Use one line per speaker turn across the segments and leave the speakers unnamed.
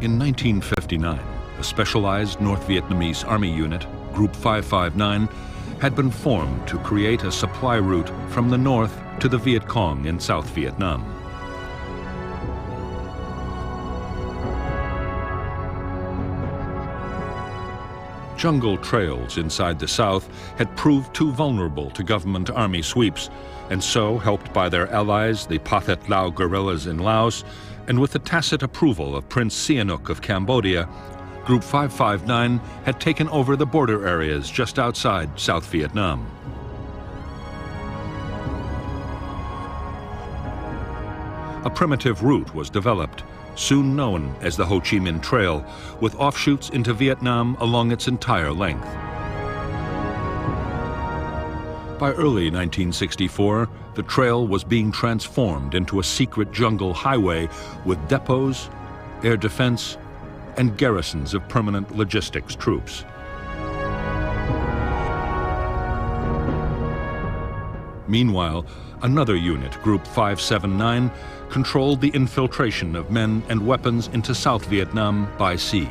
In 1959, a specialized North Vietnamese Army unit, Group 559, had been formed to create a supply route from the north to the Viet Cong in South Vietnam. Jungle trails inside the South had proved too vulnerable to government army sweeps, and so, helped by their allies, the Pathet Lao guerrillas in Laos, and with the tacit approval of Prince Sihanouk of Cambodia, Group 559 had taken over the border areas just outside South Vietnam. A primitive route was developed, soon known as the Ho Chi Minh Trail, with offshoots into Vietnam along its entire length. By early 1964, the trail was being transformed into a secret jungle highway with depots, air defense, and garrisons of permanent logistics troops. Meanwhile, another unit, Group 579, controlled the infiltration of men and weapons into South Vietnam by sea.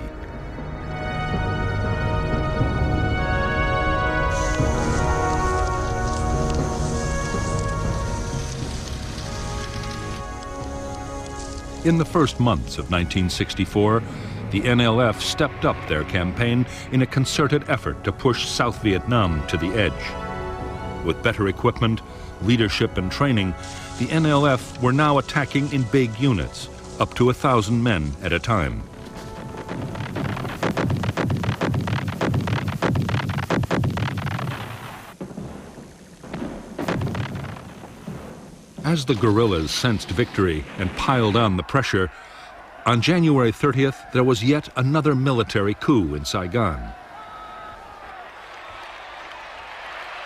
In the first months of 1964, the NLF stepped up their campaign in a concerted effort to push South Vietnam to the edge. With better equipment, leadership, and training, the NLF were now attacking in big units, up to 1,000 men at a time. As the guerrillas sensed victory and piled on the pressure, on January 30th, there was yet another military coup in Saigon.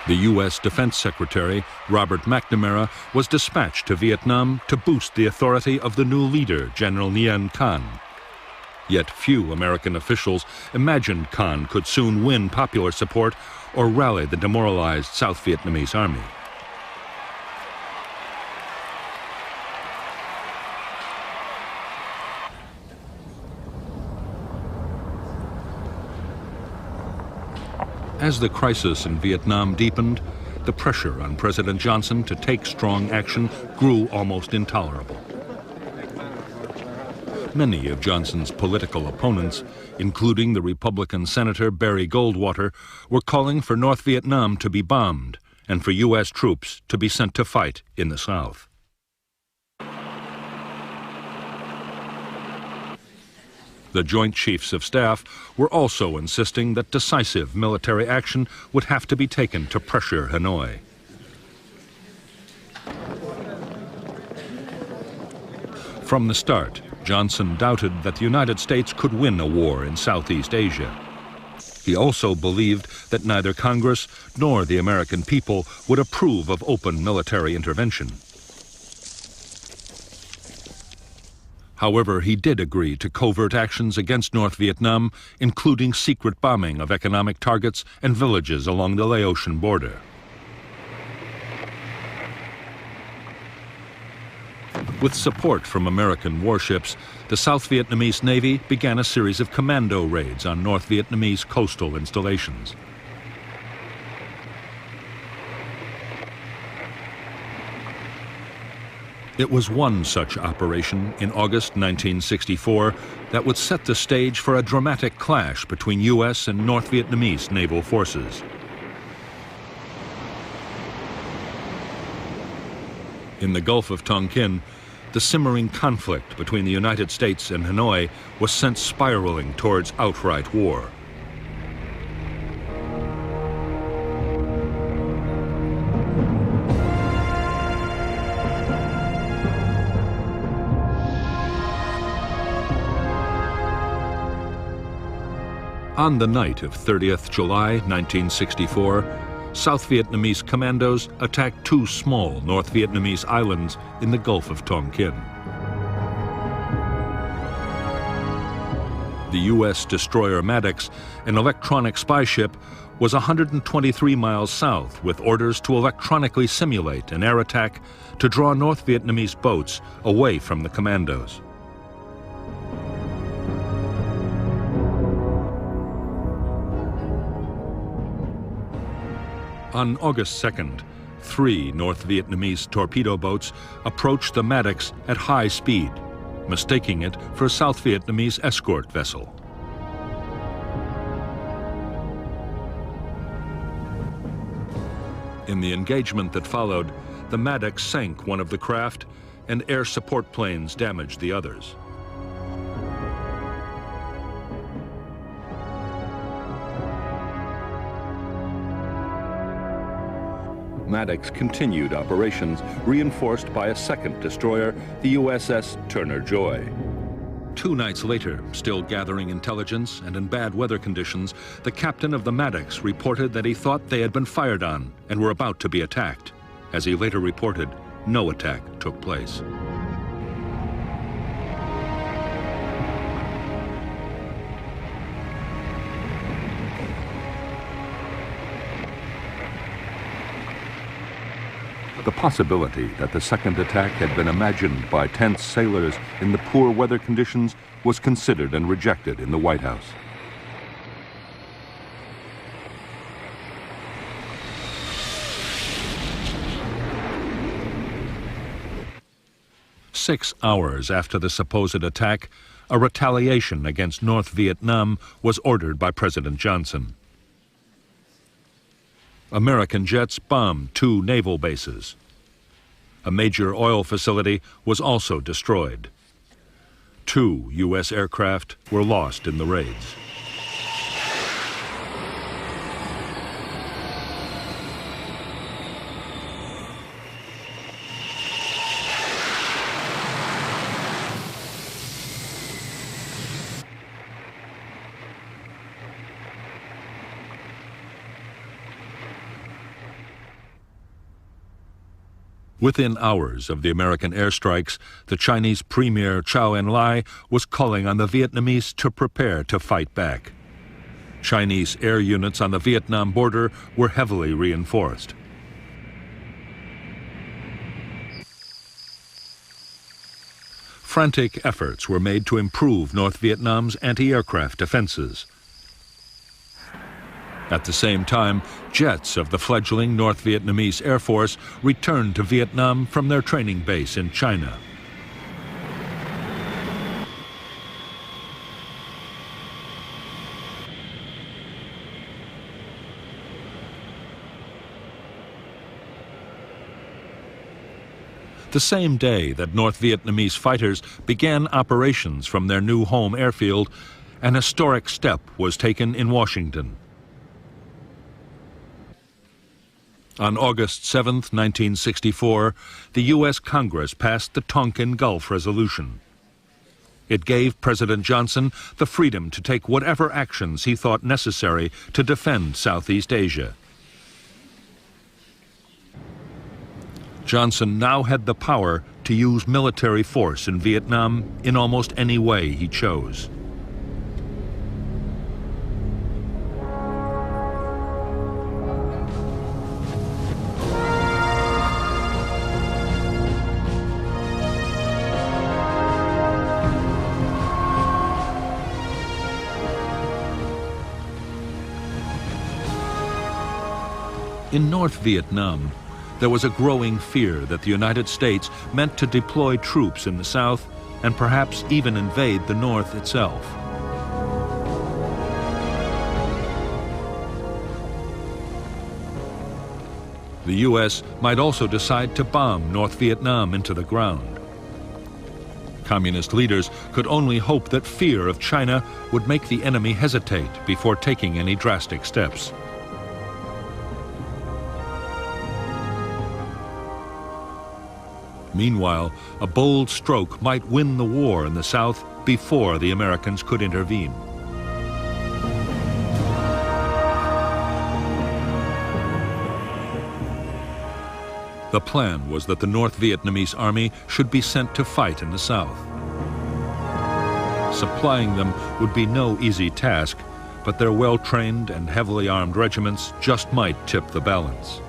The U.S. Defense Secretary, Robert McNamara, was dispatched to Vietnam to boost the authority of the new leader, General Nguyen Thanh. Yet few American officials imagined Thanh could soon win popular support or rally the demoralized South Vietnamese army. As the crisis in Vietnam deepened, the pressure on President Johnson to take strong action grew almost intolerable. Many of Johnson's political opponents, including the Republican Senator Barry Goldwater, were calling for North Vietnam to be bombed and for U.S. troops to be sent to fight in the South. The Joint Chiefs of Staff were also insisting that decisive military action would have to be taken to pressure Hanoi. From the start, Johnson doubted that the United States could win a war in Southeast Asia. He also believed that neither Congress nor the American people would approve of open military intervention. However, he did agree to covert actions against North Vietnam, including secret bombing of economic targets and villages along the Laotian border. With support from American warships, the South Vietnamese Navy began a series of commando raids on North Vietnamese coastal installations. It was one such operation in August 1964 that would set the stage for a dramatic clash between U.S. and North Vietnamese naval forces. In the Gulf of Tonkin, the simmering conflict between the United States and Hanoi was sent spiraling towards outright war. On the night of 30th July 1964, South Vietnamese commandos attacked two small North Vietnamese islands in the Gulf of Tonkin. The U.S. destroyer Maddox, an electronic spy ship, was 123 miles south with orders to electronically simulate an air attack to draw North Vietnamese boats away from the commandos. On August 2nd, 3 North Vietnamese torpedo boats approached the Maddox at high speed, mistaking it for a South Vietnamese escort vessel. In the engagement that followed, the Maddox sank one of the craft and air support planes damaged the others. Maddox continued operations, reinforced by a second destroyer, the USS Turner Joy. 2 nights later, still gathering intelligence and in bad weather conditions, the captain of the Maddox reported that he thought they had been fired on and were about to be attacked. As he later reported, no attack took place. The possibility that the second attack had been imagined by tense sailors in the poor weather conditions was considered and rejected in the White House. Six hours after the supposed attack, a retaliation against North Vietnam was ordered by President Johnson. American jets bombed 2 naval bases. A major oil facility was also destroyed. 2 U.S. aircraft were lost in the raids. Within hours of the American airstrikes, the Chinese Premier Chou En-lai was calling on the Vietnamese to prepare to fight back. Chinese air units on the Vietnam border were heavily reinforced. Frantic efforts were made to improve North Vietnam's anti-aircraft defenses. At the same time, jets of the fledgling North Vietnamese Air Force returned to Vietnam from their training base in China. The same day that North Vietnamese fighters began operations from their new home airfield, an historic step was taken in Washington. On August 7, 1964, the U.S. Congress passed the Tonkin Gulf Resolution. It gave President Johnson the freedom to take whatever actions he thought necessary to defend Southeast Asia. Johnson now had the power to use military force in Vietnam in almost any way he chose. In North Vietnam, there was a growing fear that the United States meant to deploy troops in the South and perhaps even invade the North itself. The U.S. might also decide to bomb North Vietnam into the ground. Communist leaders could only hope that fear of China would make the enemy hesitate before taking any drastic steps. Meanwhile, a bold stroke might win the war in the South before the Americans could intervene. The plan was that the North Vietnamese army should be sent to fight in the South. Supplying them would be no easy task, but their well-trained and heavily armed regiments just might tip the balance.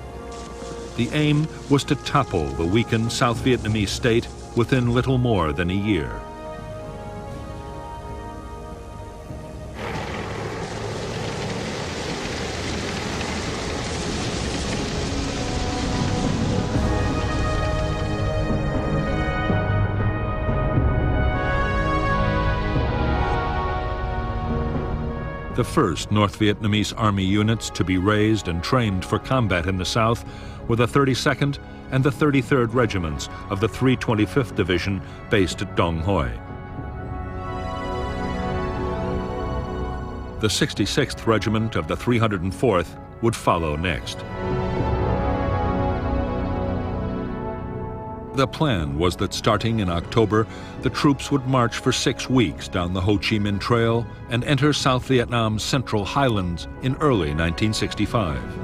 The aim was to topple the weakened South Vietnamese state within little more than a year. The first North Vietnamese Army units to be raised and trained for combat in the South were the 32nd and the 33rd Regiments of the 325th Division based at Dong Hoi. The 66th Regiment of the 304th would follow next. The plan was that starting in October, the troops would march for 6 weeks down the Ho Chi Minh Trail and enter South Vietnam's Central Highlands in early 1965.